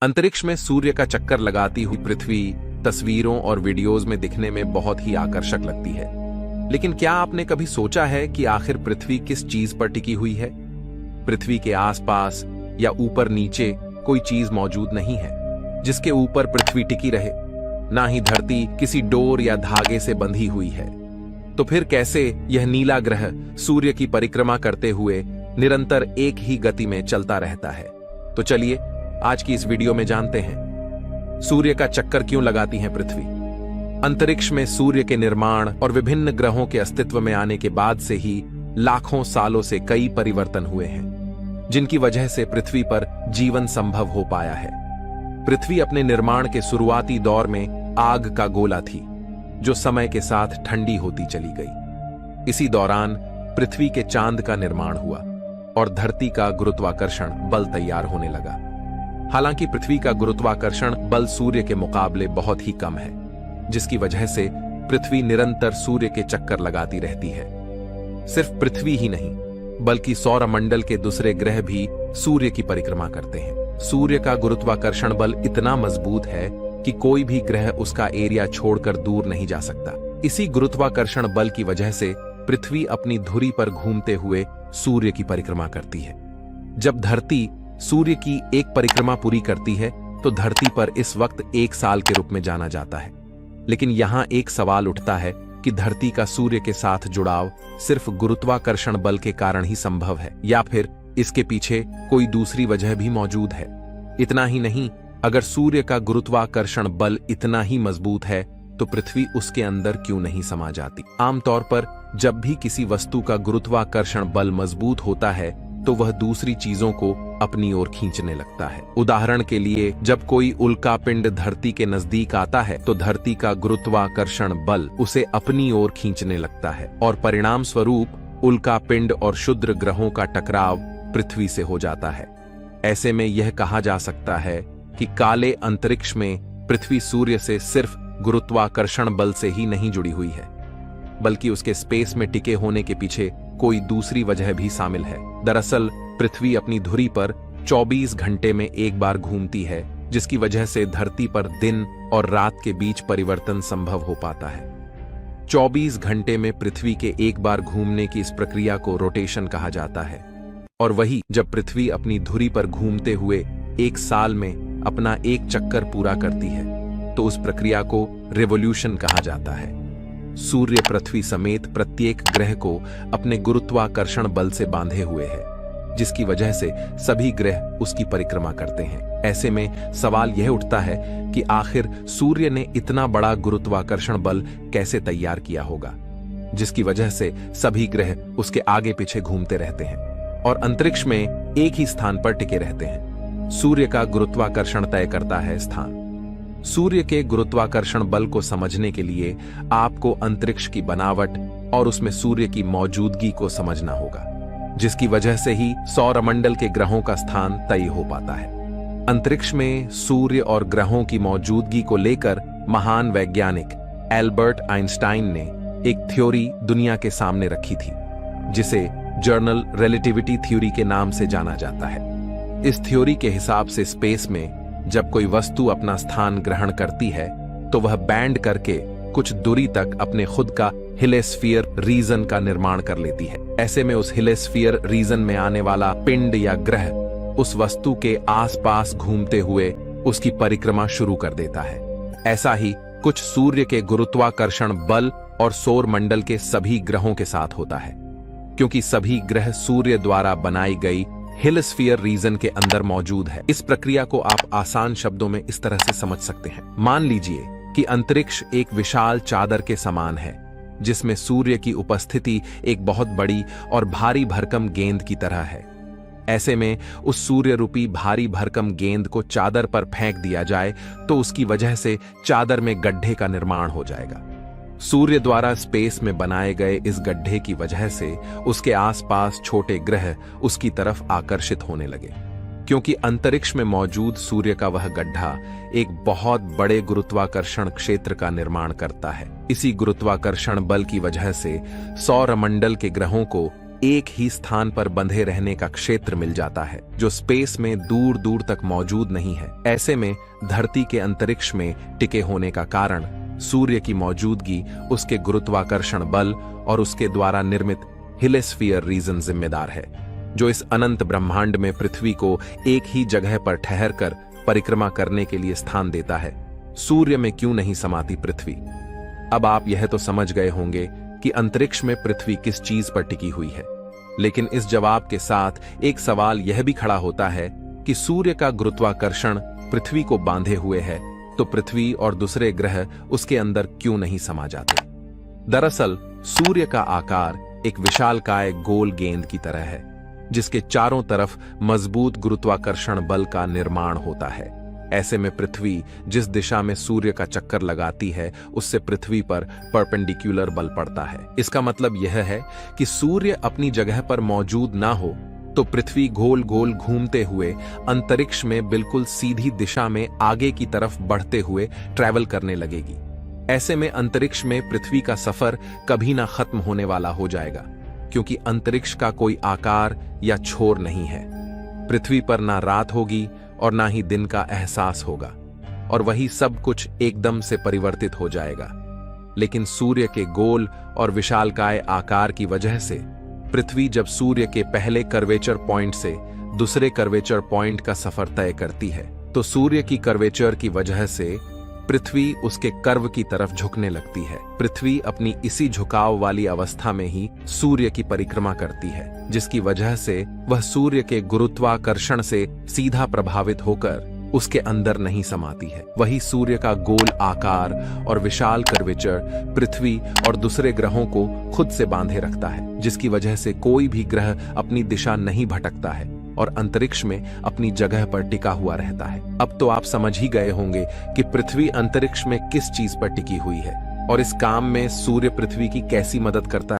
अंतरिक्ष में सूर्य का चक्कर लगाती हुई पृथ्वी तस्वीरों और वीडियोज में दिखने में बहुत ही आकर्षक लगती है। लेकिन क्या आपने कभी सोचा है कि आखिर पृथ्वी किस चीज पर टिकी हुई है? पृथ्वी के आसपास या ऊपर नीचे कोई चीज मौजूद नहीं है जिसके ऊपर पृथ्वी टिकी रहे। ना ही धरती किसी डोर या धागे से बंधी हुई है। तो फिर कैसे यह नीला ग्रह सूर्य की परिक्रमा करते हुए निरंतर एक ही गति में चलता रहता है? तो चलिए आज की इस वीडियो में जानते हैं सूर्य का चक्कर क्यों लगाती है पृथ्वी। अंतरिक्ष में सूर्य के निर्माण और विभिन्न ग्रहों के अस्तित्व में आने के बाद से ही लाखों सालों से कई परिवर्तन हुए हैं जिनकी वजह से पृथ्वी पर जीवन संभव हो पाया है। पृथ्वी अपने निर्माण के शुरुआती दौर में आग का गोला थी जो समय के साथ ठंडी होती चली गई। इसी दौरान पृथ्वी के चांद का निर्माण हुआ और धरती का गुरुत्वाकर्षण बल तैयार होने लगा। हालांकि पृथ्वी का गुरुत्वाकर्षण बल सूर्य के मुकाबले बहुत ही कम है, जिसकी वजह से पृथ्वी निरंतर सूर्य के चक्कर लगाती रहती है। सिर्फ पृथ्वी ही नहीं बल्कि सौरमंडल के दूसरे ग्रह भी सूर्य की परिक्रमा करते हैं। सूर्य का गुरुत्वाकर्षण बल इतना मजबूत है कि कोई भी ग्रह उसका एरिया छोड़कर दूर नहीं जा सकता। इसी गुरुत्वाकर्षण बल की वजह से पृथ्वी अपनी धुरी पर घूमते हुए सूर्य की परिक्रमा करती है। जब धरती सूर्य की एक परिक्रमा पूरी करती है तो धरती पर इस वक्त एक साल के रूप में जाना जाता है। लेकिन यहां एक सवाल उठता है कि धरती का सूर्य के साथ जुड़ाव सिर्फ गुरुत्वाकर्षण बल के कारण ही संभव है या फिर इसके पीछे कोई दूसरी वजह भी मौजूद है। इतना ही नहीं, अगर सूर्य का गुरुत्वाकर्षण बल इतना ही मजबूत है तो पृथ्वी उसके अंदर क्यों नहीं समा जाती? आमतौर पर जब भी किसी वस्तु का गुरुत्वाकर्षण बल मजबूत होता है तो वह दूसरी चीजों को अपनी ओर खींचने लगता है। उदाहरण के लिए, जब कोई उल्का पिंड धरती के नजदीक आता है तो धरती का गुरुत्वाकर्षण बल उसे अपनी ओर खींचने लगता है और परिणाम स्वरूप उल्का पिंड और क्षुद्र ग्रहों का टकराव पृथ्वी से हो जाता है। ऐसे में यह कहा जा सकता है कि काले अंतरिक्ष में पृथ्वी सूर्य से सिर्फ गुरुत्वाकर्षण बल से ही नहीं जुड़ी हुई है, बल्कि उसके स्पेस में टिके होने के पीछे कोई दूसरी वजह भी शामिल है। दरअसल पृथ्वी अपनी धुरी पर 24 घंटे में एक बार घूमती है, जिसकी वजह से धरती पर दिन और रात के बीच परिवर्तन संभव हो पाता है। 24 घंटे में पृथ्वी के एक बार घूमने की इस प्रक्रिया को रोटेशन कहा जाता है। और वही जब पृथ्वी अपनी धुरी पर घूमते हुए एक साल में अपना एक चक्कर पूरा करती है तो उस प्रक्रिया को रिवोल्यूशन कहा जाता है। सूर्य पृथ्वी समेत प्रत्येक ग्रह को अपने गुरुत्वाकर्षण बल से बांधे हुए है, जिसकी वजह से सभी ग्रह उसकी परिक्रमा करते हैं। ऐसे में सवाल यह उठता है कि आखिर सूर्य ने इतना बड़ा गुरुत्वाकर्षण बल कैसे तैयार किया होगा, जिसकी वजह से सभी ग्रह उसके आगे पीछे घूमते रहते हैं और अंतरिक्ष में एक ही स्थान पर टिके रहते हैं। सूर्य का गुरुत्वाकर्षण तय करता है स्थान। सूर्य के गुरुत्वाकर्षण बल को समझने के लिए आपको अंतरिक्ष की बनावट और उसमें सूर्य की मौजूदगी को समझना होगा, जिसकी वजह से ही सौरमंडल के ग्रहों का स्थान तय हो पाता है। अंतरिक्ष में सूर्य और ग्रहों की मौजूदगी को लेकर महान वैज्ञानिक एल्बर्ट आइंस्टाइन ने एक थ्योरी दुनिया के सामने रखी थी, जिसे जनरल रिलेटिविटी थ्योरी के नाम से जाना जाता है। इस थ्योरी के हिसाब से स्पेस में जब कोई वस्तु अपना स्थान ग्रहण करती है तो वह बैंड करके कुछ दूरी तक अपने खुद का हेलिस्फीयर रीजन का निर्माण कर लेती है। ऐसे में उस हेलिस्फीयर रीजन में आने वाला पिंड या ग्रह उस वस्तु के आसपास घूमते हुए उसकी परिक्रमा शुरू कर देता है। ऐसा ही कुछ सूर्य के गुरुत्वाकर्षण बल और सौर मंडल के सभी ग्रहों के साथ होता है, क्योंकि सभी ग्रह सूर्य द्वारा बनाई गई हेलिस्फीयर रीजन के अंदर मौजूद है। इस प्रक्रिया को आप आसान शब्दों में इस तरह से समझ सकते हैं। मान लीजिए कि अंतरिक्ष एक विशाल चादर के समान है, जिसमें सूर्य की उपस्थिति एक बहुत बड़ी और भारी भरकम गेंद की तरह है। ऐसे में उस सूर्य रूपी भारी भरकम गेंद को चादर पर फेंक दिया जाए तो उसकी वजह से चादर में गड्ढे का निर्माण हो जाएगा। सूर्य द्वारा स्पेस में बनाए गए इस गड्ढे की वजह से उसके आसपास छोटे ग्रह उसकी तरफ आकर्षित होने लगे, क्योंकि अंतरिक्ष में मौजूद सूर्य का वह गड्ढा एक बहुत बड़े गुरुत्वाकर्षण क्षेत्र का निर्माण करता है। इसी गुरुत्वाकर्षण बल की वजह से सौरमंडल के ग्रहों को एक ही स्थान पर बंधे रहने का क्षेत्र मिल जाता है जो स्पेस में दूर दूर तक मौजूद नहीं है। ऐसे में धरती के अंतरिक्ष में टिके होने का कारण सूर्य की मौजूदगी, उसके गुरुत्वाकर्षण बल और उसके द्वारा निर्मित हेलिस्फीयर रीजन जिम्मेदार है, जो इस अनंत ब्रह्मांड में पृथ्वी को एक ही जगह पर ठहरकर परिक्रमा करने के लिए स्थान देता है। सूर्य में क्यों नहीं समाती पृथ्वी? अब आप यह तो समझ गए होंगे कि अंतरिक्ष में पृथ्वी किस चीज पर टिकी हुई है, लेकिन इस जवाब के साथ एक सवाल यह भी खड़ा होता है कि सूर्य का गुरुत्वाकर्षण पृथ्वी को बांधे हुए है, तो पृथ्वी और दूसरे ग्रह उसके अंदर क्यों नहीं समा जाते? दरअसल सूर्य का आकार एक विशालकाय गोल गेंद की तरह है, जिसके चारों तरफ मजबूत गुरुत्वाकर्षण बल का निर्माण होता है। ऐसे में पृथ्वी जिस दिशा में सूर्य का चक्कर लगाती है, उससे पृथ्वी पर परपेंडिकुलर बल पड़ता है। इसका मतलब यह है कि सूर्य अपनी जगह पर मौजूद ना हो तो पृथ्वी गोल गोल घूमते हुए अंतरिक्ष में बिल्कुल सीधी दिशा में आगे की तरफ बढ़ते हुए ट्रैवल करने लगेगी। ऐसे में अंतरिक्ष में पृथ्वी का सफर कभी ना खत्म होने वाला हो जाएगा, क्योंकि अंतरिक्ष का कोई आकार या छोर नहीं है। पृथ्वी पर ना रात होगी और ना ही दिन का एहसास होगा, और वही सब कुछ एकदम से परिवर्तित हो जाएगा। लेकिन सूर्य के गोल और विशालकाय आकार की वजह से पृथ्वी जब सूर्य के पहले कर्वेचर पॉइंट से दूसरे कर्वेचर पॉइंट का सफर तय करती है, तो सूर्य की कर्वेचर की वजह से पृथ्वी उसके कर्व की तरफ झुकने लगती है। पृथ्वी अपनी इसी झुकाव वाली अवस्था में ही सूर्य की परिक्रमा करती है, जिसकी वजह से वह सूर्य के गुरुत्वाकर्षण से सीधा प्रभावित होकर उसके अंदर नहीं समाती है। वही सूर्य का गोल आकार और विशाल कर्वेचर पृथ्वी और दूसरे ग्रहों को खुद से बांधे रखता है, जिसकी वजह से कोई भी ग्रह अपनी दिशा नहीं भटकता है और अंतरिक्ष में अपनी जगह पर टिका हुआ रहता है। अब तो आप समझ ही गए होंगे कि पृथ्वी अंतरिक्ष में किस चीज पर टिकी हुई है और इस काम में सूर्य पृथ्वी की कैसी मदद करता है।